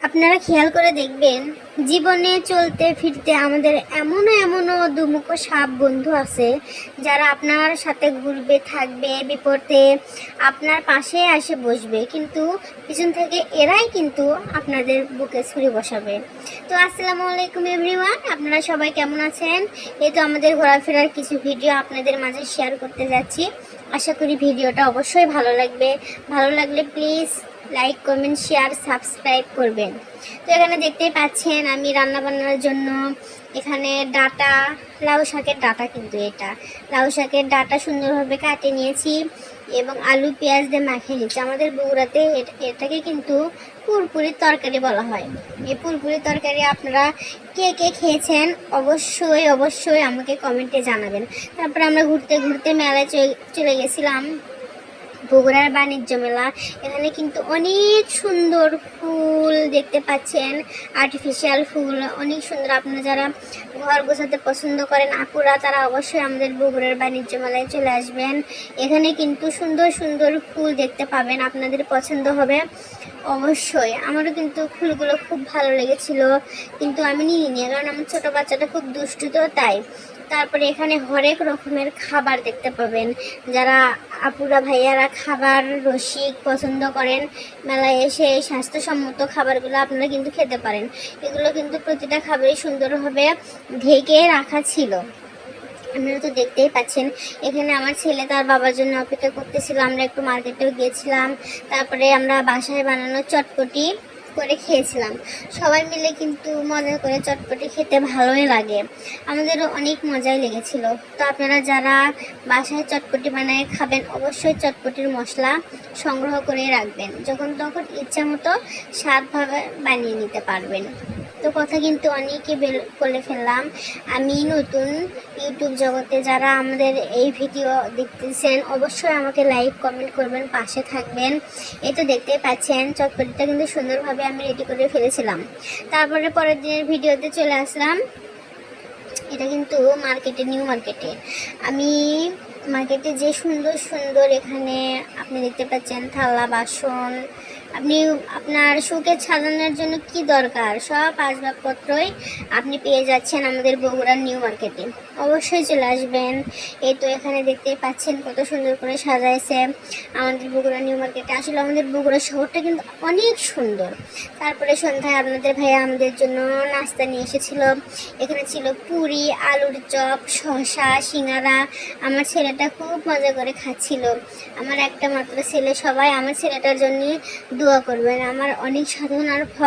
আপনারা খেয়াল করে দেখবেন, জীবনে চলতে ফিরতে আমাদের এমনও দুমুখো সাপ বন্ধু আছে যারা আপনার সাথে ঘুরবে, থাকবে, বিপদে আপনার পাশে এসে বসবে, কিন্তু পিছন থেকে এরাই কিন্তু আপনাদের বুকে ছুরি বসাবে। তো আসসালামু আলাইকুম এভরিওয়ান, আপনারা সবাই কেমন আছেন? এই তো আমাদের ঘোরাফেরার কিছু ভিডিও আপনাদের মাঝে শেয়ার করতে যাচ্ছি। আশা করি ভিডিওটা অবশ্যই ভালো লাগবে। ভালো লাগলে please like, comment, share, subscribe করবেন। তো এখানে দেখতেই পাচ্ছেন আমি রান্না বান্নার জন্য এখানে ডাটা, লাউ শাকের ডাটা, কিন্তু এটা লাউ শাকের ডাটা সুন্দরভাবে কাটে নিয়েছি এবং আলু পেঁয়াজ দিয়ে মাখিয়ে নিচ্ছি। আমাদের বগুড়াতে এটাকে কিন্তু পুরপুরি তরকারি বলা হয়। এই পুরপুরি তরকারি আপনারা কে কে খেয়েছেন অবশ্যই আমাকে কমেন্টে জানাবেন। তারপরে আমরা ঘুরতে ঘুরতে মেলায় চলে গেছিলাম, বগুড়ার বাণিজ্য মেলা। এখানে কিন্তু অনেক সুন্দর ফুল দেখতে পাচ্ছেন, আর্টিফিশিয়াল ফুল অনেক সুন্দর। আপনারা যারা ঘর গোছাতে পছন্দ করেন আপুরা, তারা অবশ্যই আমাদের বগুড়ার বাণিজ্য মেলায় চলে আসবেন। এখানে কিন্তু সুন্দর সুন্দর ফুল দেখতে পাবেন, আপনাদের পছন্দ হবে অবশ্যই। আমারও কিন্তু ফুলগুলো খুব ভালো লেগেছিল, কিন্তু আমি নিইনি, কারণ আমার ছোটো বাচ্চাটা খুব দুষ্টু, তো তাই। তারপরে এখানে হরেক রকমের খাবার দেখতে পাবেন। যারা আপুরা ভাইয়ারা খাবার রসিক পছন্দ করেন, মেলায় এসে এই স্বাস্থ্যসম্মত খাবারগুলো আপনারা কিন্তু খেতে পারেন। এগুলো কিন্তু প্রতিটা খাবারই সুন্দরভাবে ঢেকে রাখা ছিল। আপনারা তো দেখতেই পাচ্ছেন। এখানে আমার ছেলে তার বাবার জন্য অপেক্ষা করতেছিল। আমরা একটু মার্কেটেও গিয়েছিলাম, তারপরে আমরা বাসায় বানানো চটপটি করে খেয়েছিলাম। সবাই মিলে কিন্তু মজা করে চটপটি খেতে ভালোই লাগে, আমাদেরও অনেক মজাই লেগেছিল। তো আপনারা যারা বাসায় চটপটি বানায় খাবেন, অবশ্যই চটপটির মশলা সংগ্রহ করে রাখবেন, যখন তখন ইচ্ছা মতো স্বাদভাবে বানিয়ে নিতে পারবেন। তো কথা কিন্তু অনেকই বলে ফেললাম। আমি নতুন ইউটিউব জগতে, যারা আমাদের এই ভিডিও দেখতেছেন অবশ্যই আমাকে লাইক, কমেন্ট করবেন, পাশে থাকবেন। এই তো দেখতেই পাচ্ছেন চটপটিটা কিন্তু সুন্দরভাবে আমি রেডি করে ফেলেছিলাম। তারপরে পরের দিনের ভিডিওতে চলে আসলাম। এটা কিন্তু মার্কেটে, নিউ মার্কেটে। আমি মার্কেটে যে সুন্দর সুন্দর এখানে আপনি দেখতে পাচ্ছেন থালা বাসন, আপনি আপনার শোকেস সাজানোর জন্য কি দরকার সব আসবাবপত্রই আপনি পেয়ে যাচ্ছেন আমাদের বগুড়ার নিউ মার্কেটে। অবশ্যই চলে আসবেন। এই তো এখানে দেখতেই পাচ্ছেন কত সুন্দর করে সাজাইছে আমাদের বগুড়া নিউ মার্কেটে। আসলে আমাদের বগুড়া শহরটা কিন্তু অনেক সুন্দর। তারপরে সন্ধ্যায় আপনাদের ভাইয়া আমাদের জন্য নাস্তা নিয়ে এসেছিল। এখানে ছিল পুরি, আলুর চপ, শসা, সিঙ্গারা। আমার ছেলেটা খুব মজা করে খাচ্ছিল। আমার একটা মাত্র ছেলে, সবাই আমার ছেলেটার জন্য দোয়া করবেন। আমার অনেক সাধনার ফল